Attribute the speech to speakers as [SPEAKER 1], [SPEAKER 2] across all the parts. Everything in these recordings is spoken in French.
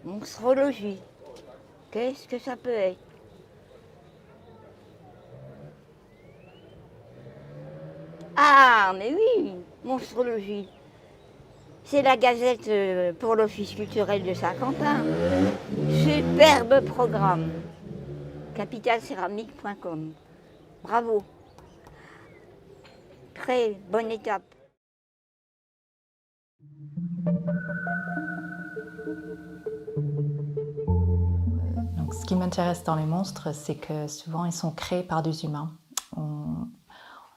[SPEAKER 1] Monstrologie. Qu'est-ce que ça peut être? Ah, mais oui, monstrologie. C'est la gazette pour l'Office culturel de Saint-Quentin. Superbe programme. Capitalcéramique.com. Bravo. Très bonne étape.
[SPEAKER 2] Donc, ce qui m'intéresse dans les monstres, c'est que souvent ils sont créés par des humains.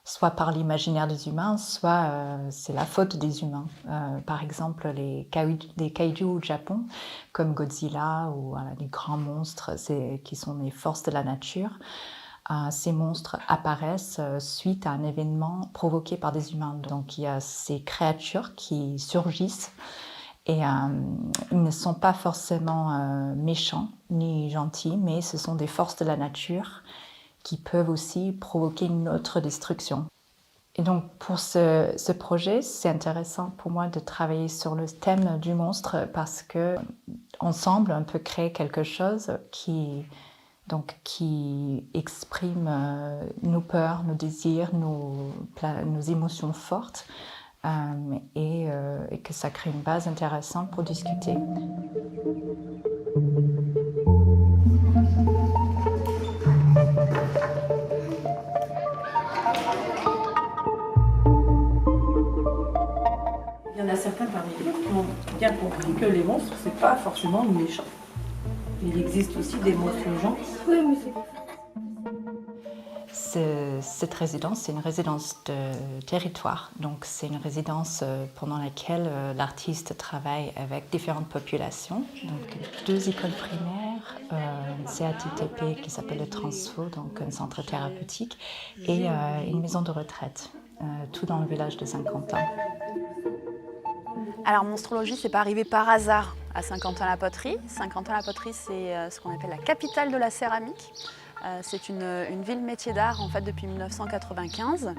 [SPEAKER 2] Soit par l'imaginaire des humains, soit c'est la faute des humains. Par exemple, les kaiju au Japon, comme Godzilla ou les grands monstres qui sont les forces de la nature, ces monstres apparaissent suite à un événement provoqué par des humains. Donc il y a ces créatures qui surgissent et ils ne sont pas forcément méchants ni gentils, mais ce sont des forces de la nature qui peuvent aussi provoquer une autre destruction. Et donc pour ce projet, c'est intéressant pour moi de travailler sur le thème du monstre parce que ensemble, on peut créer quelque chose qui exprime nos peurs, nos désirs, nos émotions fortes et que ça crée une base intéressante pour discuter.
[SPEAKER 3] Il y en a certains parmi nous qui ont bien compris que les monstres, c'est pas forcément méchant. Il existe aussi des monstres gentils. Oui, mais
[SPEAKER 2] Cette résidence, c'est une résidence de territoire. Donc, c'est une résidence pendant laquelle l'artiste travaille avec différentes populations. Donc, 2 écoles primaires, un CATTP qui s'appelle le Transfo, donc un centre thérapeutique, et une maison de retraite, tout dans le village de Saint-Quentin.
[SPEAKER 4] Alors, monstrologie, c'est pas arrivé par hasard à Saint-Quentin-la-Poterie. Saint-Quentin-la-Poterie, c'est ce qu'on appelle la capitale de la céramique. C'est une ville métier d'art en fait depuis 1995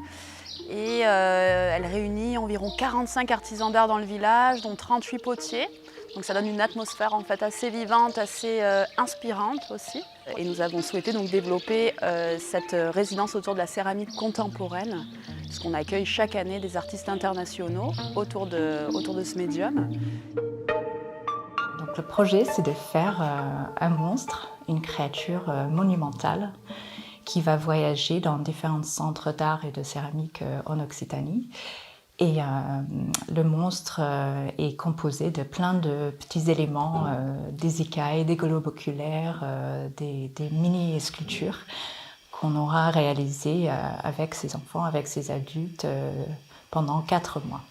[SPEAKER 4] et elle réunit environ 45 artisans d'art dans le village, dont 38 potiers. Donc ça donne une atmosphère en fait assez vivante, assez inspirante aussi. Et nous avons souhaité donc développer cette résidence autour de la céramique contemporaine, puisqu'on accueille chaque année des artistes internationaux autour de ce médium.
[SPEAKER 2] Donc le projet, c'est de faire un monstre, une créature monumentale qui va voyager dans différents centres d'art et de céramique en Occitanie. Et le monstre est composé de plein de petits éléments, des écailles, des globes oculaires, des mini-sculptures qu'on aura réalisées avec ses enfants, avec ses adultes pendant 4 mois.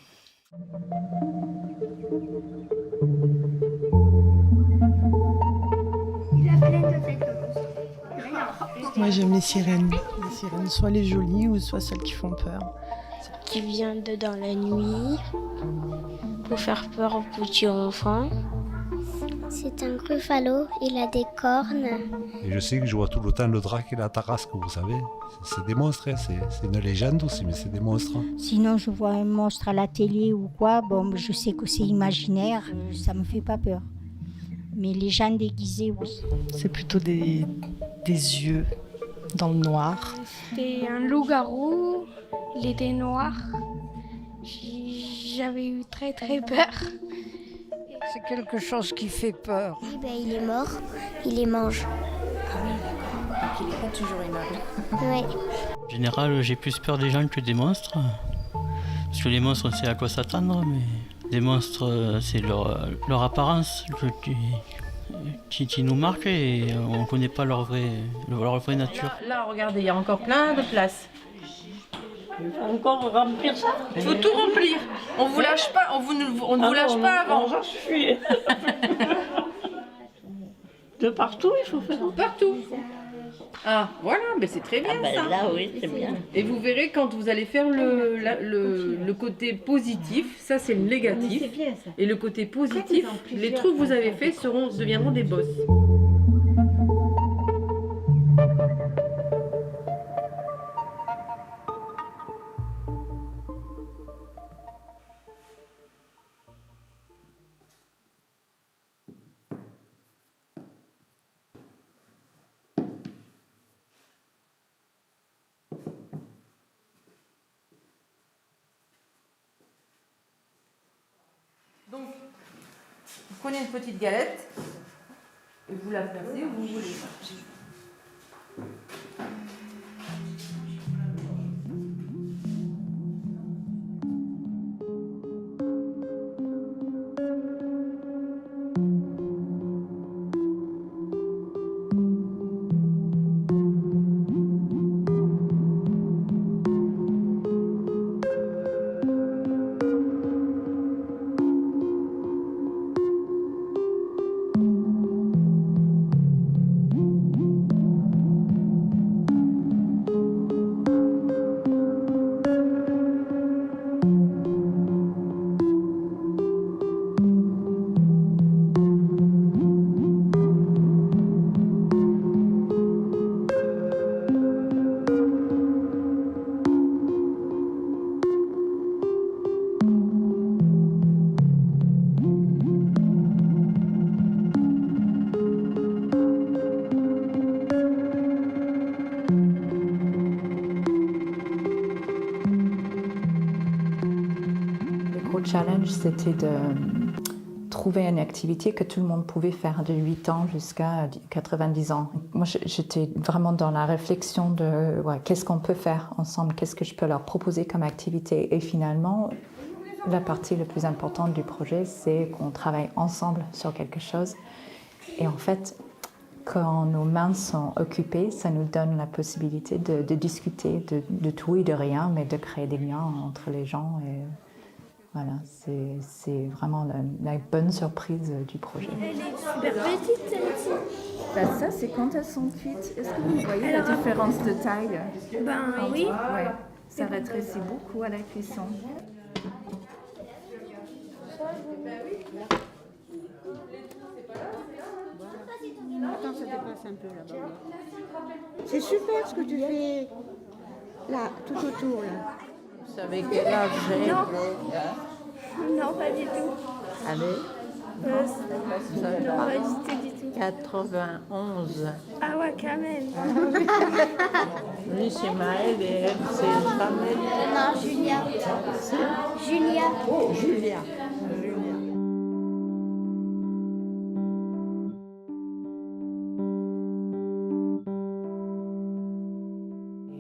[SPEAKER 5] Moi j'aime les sirènes. Les sirènes, soit les jolies ou soit celles qui font peur.
[SPEAKER 6] Qui vient dans la nuit pour faire peur aux petits enfants.
[SPEAKER 7] C'est un gruffalo, il a des cornes.
[SPEAKER 8] Et je sais que je vois tout le temps le drac et la tarasque, vous savez. C'est des monstres, hein. C'est une légende aussi, mais c'est des monstres.
[SPEAKER 9] Sinon, je vois un monstre à la télé ou quoi, bon, je sais que c'est imaginaire, ça me fait pas peur. Mais les gens déguisés, oui.
[SPEAKER 5] C'est plutôt des yeux dans le noir.
[SPEAKER 10] C'était un loup-garou, il était noir. J'avais eu très très peur.
[SPEAKER 11] C'est quelque chose qui fait peur.
[SPEAKER 7] Oui, ben, il est mort, il les mange.
[SPEAKER 4] Ah oui, d'accord. Donc il n'est pas toujours aimable.
[SPEAKER 7] Oui.
[SPEAKER 12] En général, j'ai plus peur des gens que des monstres. Parce que les monstres, on sait à quoi s'attendre, mais des monstres, c'est leur apparence qui nous marque et on ne connaît pas leur vraie nature.
[SPEAKER 3] Là, regardez, il y a encore plein de place.
[SPEAKER 13] Il faut encore remplir ça.
[SPEAKER 3] Il faut tout remplir. On vous lâche pas, on ne vous lâche pas avant.
[SPEAKER 13] Ça suffit. De partout, il faut faire.
[SPEAKER 3] Partout. Ah, voilà, mais c'est très bien ça.
[SPEAKER 13] Là, oui, c'est bien.
[SPEAKER 3] Et vous verrez quand vous allez faire le côté positif, ça c'est le négatif.
[SPEAKER 13] C'est bien, ça.
[SPEAKER 3] Et le côté positif, les trucs que vous avez faits deviendront des bosses. Vous prenez une petite galette et vous la placez où vous voulez.
[SPEAKER 2] Challenge, c'était de trouver une activité que tout le monde pouvait faire de 8 ans jusqu'à 90 ans. Moi, j'étais vraiment dans la réflexion de qu'est-ce qu'on peut faire ensemble, qu'est-ce que je peux leur proposer comme activité. Et finalement, la partie la plus importante du projet, c'est qu'on travaille ensemble sur quelque chose. Et en fait, quand nos mains sont occupées, ça nous donne la possibilité de discuter de tout et de rien, mais de créer des liens entre les gens. Et voilà, c'est vraiment la bonne surprise du projet.
[SPEAKER 10] Elle est super petite, celle-ci.
[SPEAKER 2] Ça, c'est quand elles sont cuites. Est-ce que vous voyez la différence de taille?
[SPEAKER 10] Oui.
[SPEAKER 2] Ouais, ça rétrécit beaucoup à la cuisson.
[SPEAKER 1] Attends, ça dépasse un peu là-bas. C'est super ce que tu fais là, tout autour là.
[SPEAKER 13] Vous savez quel âge j'ai?
[SPEAKER 10] Non, pas du tout.
[SPEAKER 13] Allez.
[SPEAKER 10] Non, pas du tout.
[SPEAKER 13] 91.
[SPEAKER 10] Ah ouais, quand même.
[SPEAKER 13] Lui, c'est Maëlle et elle, c'est Jamel.
[SPEAKER 7] Non, Julia. Julia.
[SPEAKER 13] Oh, Julia.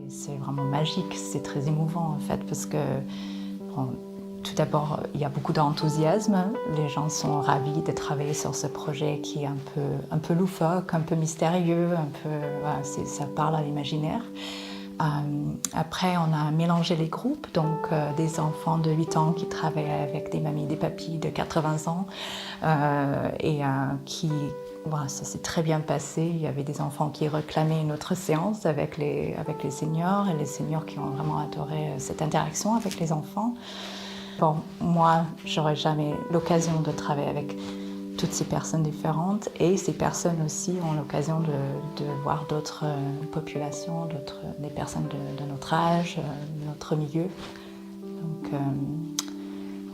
[SPEAKER 2] C'est vraiment magique, c'est très émouvant en fait, parce que tout d'abord, il y a beaucoup d'enthousiasme. Les gens sont ravis de travailler sur ce projet qui est un peu loufoque, un peu mystérieux, ça parle à l'imaginaire. Après, on a mélangé les groupes, donc des enfants de 8 ans qui travaillent avec des mamies, des papis de 80 ans ça s'est très bien passé. Il y avait des enfants qui réclamaient une autre séance avec les seniors et les seniors qui ont vraiment adoré cette interaction avec les enfants. Bon, moi, j'aurais jamais l'occasion de travailler avec toutes ces personnes différentes et ces personnes aussi ont l'occasion de voir d'autres populations, des personnes de notre âge, de notre milieu. Donc,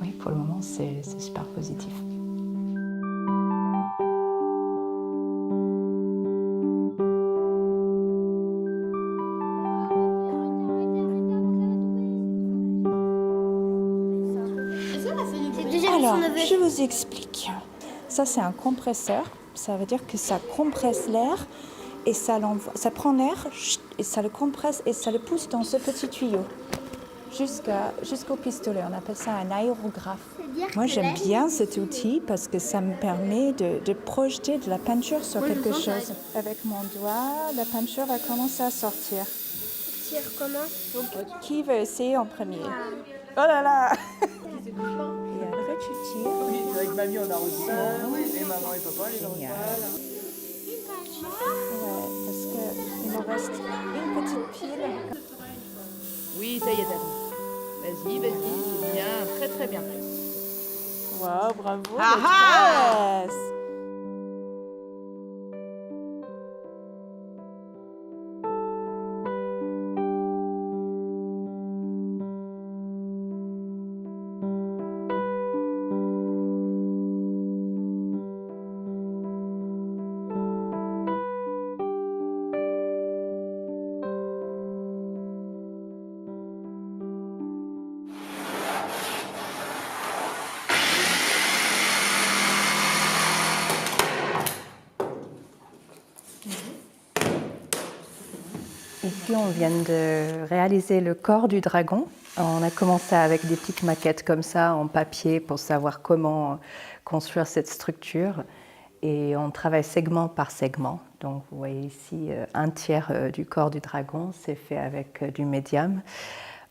[SPEAKER 2] oui, pour le moment, c'est super positif.
[SPEAKER 9] Alors, je vous explique. Ça, c'est un compresseur. Ça veut dire que ça compresse l'air et ça prend l'air et ça le compresse et ça le pousse dans ce petit tuyau jusqu'au pistolet. On appelle ça un aérographe. Moi, j'aime bien cet outil parce que ça me permet de projeter de la peinture sur quelque chose. Avec mon doigt, la peinture va commencer à sortir.
[SPEAKER 7] Tu recommences.
[SPEAKER 9] Donc, qui veut essayer en premier? Oh là là! Et après, tu tires.
[SPEAKER 14] Oui, avec mamie, on a reçu. Et maman et papa, les ont.
[SPEAKER 9] Ouais, parce qu'il nous reste une petite pile.
[SPEAKER 3] Oui, ça y est, vas-y, bien, très très bien.
[SPEAKER 9] Waouh, bravo, maîtresse!
[SPEAKER 2] Ici, on vient de réaliser le corps du dragon. On a commencé avec des petites maquettes comme ça en papier pour savoir comment construire cette structure. Et on travaille segment par segment. Donc vous voyez ici un tiers du corps du dragon, c'est fait avec du médium.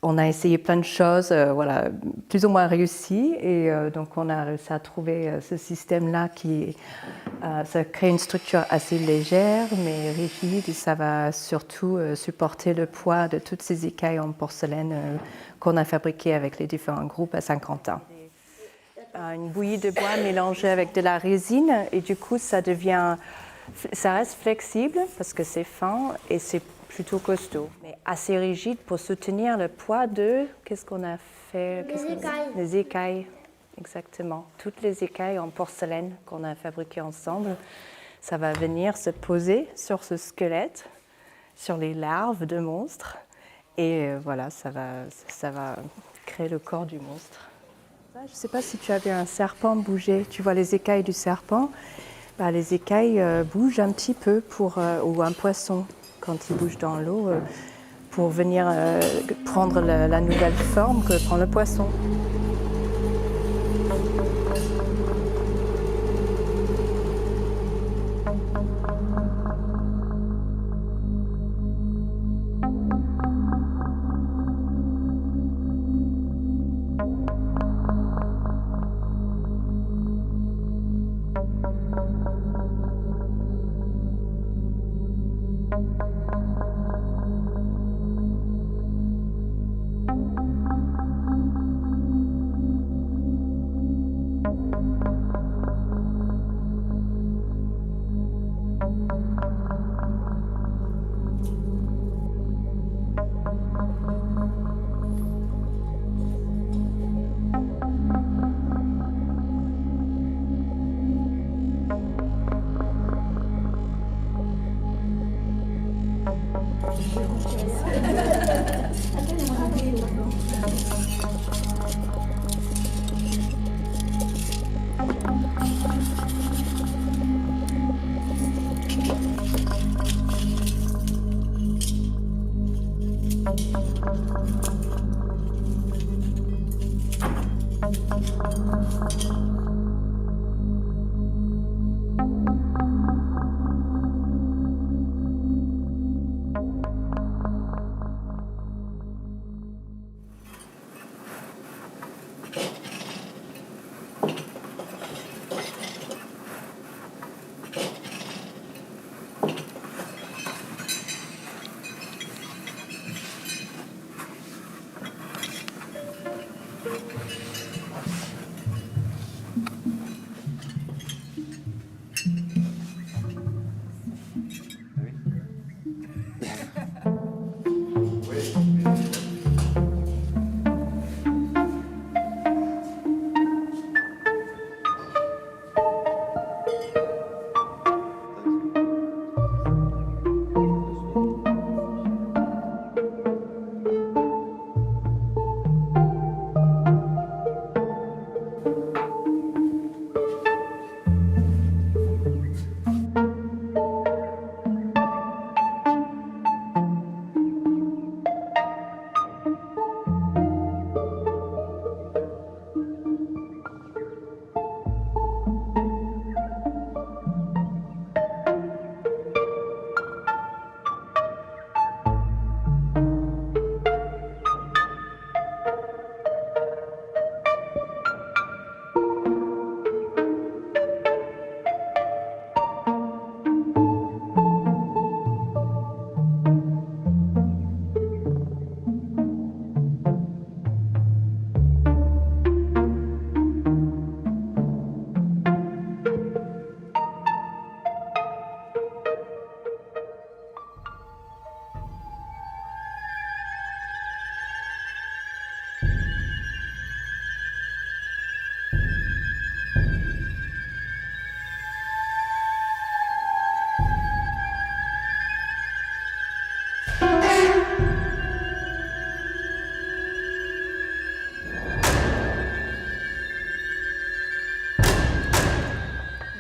[SPEAKER 2] On a essayé plein de choses, voilà, plus ou moins réussies. Et donc on a réussi à trouver ce système-là qui ça crée une structure assez légère mais rigide. Et ça va surtout supporter le poids de toutes ces écailles en porcelaine qu'on a fabriquées avec les différents groupes à Saint-Quentin. Une bouillie de bois mélangée avec de la résine et du coup ça reste flexible parce que c'est fin et c'est plutôt costaud, mais assez rigide pour soutenir le poids de, qu'est-ce qu'on a fait? Les écailles, exactement. Toutes les écailles en porcelaine qu'on a fabriquées ensemble, ça va venir se poser sur ce squelette, sur les larves de monstres et voilà, ça va créer le corps du monstre. Je ne sais pas si tu as vu un serpent bouger. Tu vois les écailles du serpent. Les écailles bougent un petit peu ou un poisson quand il bouge dans l'eau pour venir prendre la nouvelle forme que prend le poisson.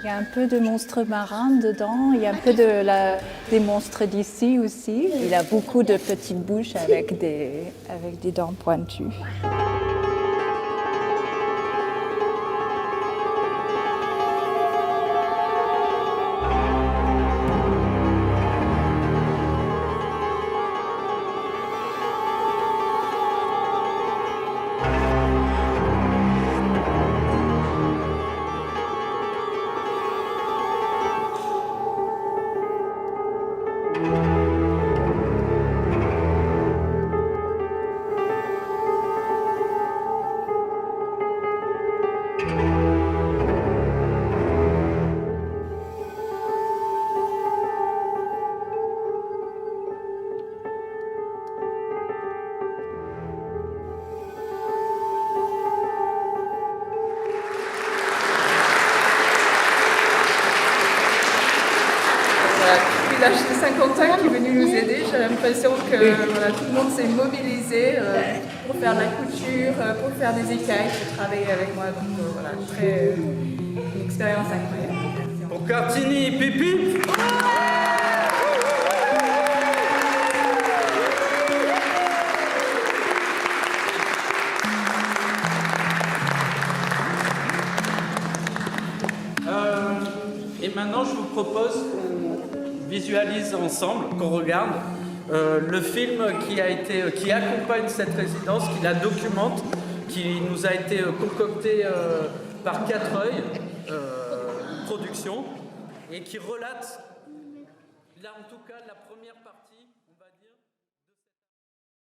[SPEAKER 9] Il y a un peu de monstres marins dedans, il y a un peu des monstres d'ici aussi. Il a beaucoup de petites bouches avec des dents pointues.
[SPEAKER 15] Depuis l'âge de 50 ans qui est venu nous aider, j'ai l'impression que tout le monde s'est mobilisé pour faire de la couture, pour faire des écailles, pour travailler avec moi. Donc une expérience incroyable.
[SPEAKER 16] Pour Cartini, pipi. Et maintenant, je vous propose qu'on visualise ensemble, qu'on regarde le film qui accompagne cette résidence, qui la documente, qui nous a été concocté par 4œils Production et qui relate, là en tout cas, la première partie.